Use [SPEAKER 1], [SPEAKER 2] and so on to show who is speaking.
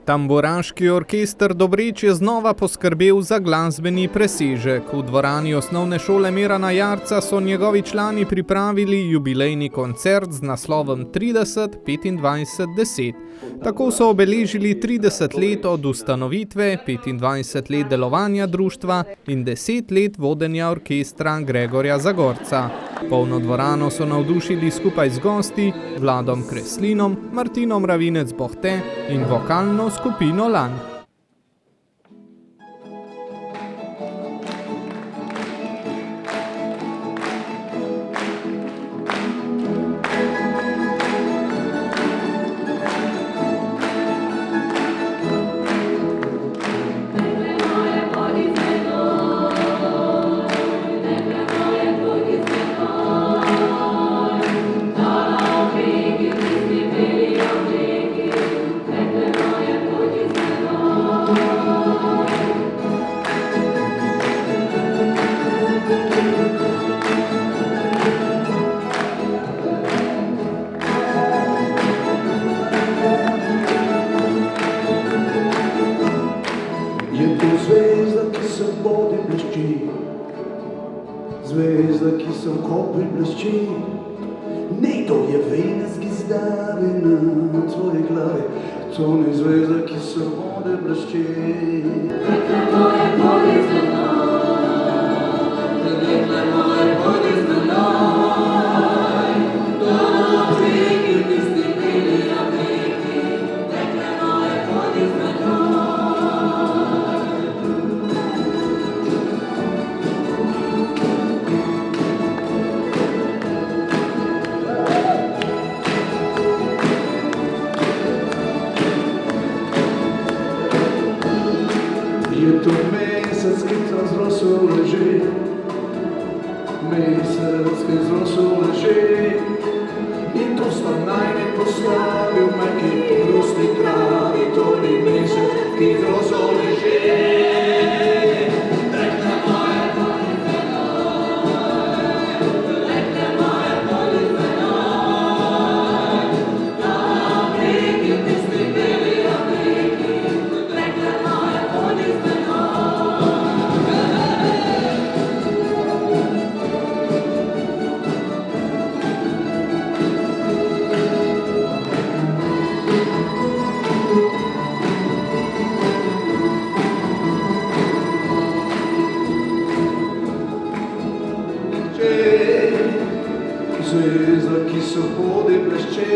[SPEAKER 1] Tamburaški orkester Dobreč je znova poskrbel za glasbeni presežek. V dvorani osnovne šole Mirana Jarca so njegovi člani pripravili jubilejni koncert z naslovom 30, 25, 10. Tako so obeležili 30 let od ustanovitve, 25 let delovanja društva in 10 let vodenja orkestra Gregorja Zagorca. Polno dvorano so navdušili skupaj z gosti, Vladom Kreslinom, Martinom Ravinec-Bohte in vokalno skupino Lan.
[SPEAKER 2] Zvezda, ki se v vodi blešči, zvezda, ki se v kopri blešči, nekdo je Venus, ki zdavi na tvoji glavi, to ni zvezda, ki se v vodi blešči. Dekle moje, pojdi z menoj, dekle moje, pojdi z menoj, do bregi, tisti bili obleki, dekle moje, pojdi z menoj. Je to mesec, ki tam z rosu leži, mesec, ki z rosu leži, in to sta najne postavil meki prosti travi, to ni mesec, ki z rosu leži. Dekle moje, pojdi z menoj, dekle moje, pojdi z menoj, do bregi, tisti beli obleki, dekle moje, pojdi z menoj. Zvezda, ki se v vodi blešči,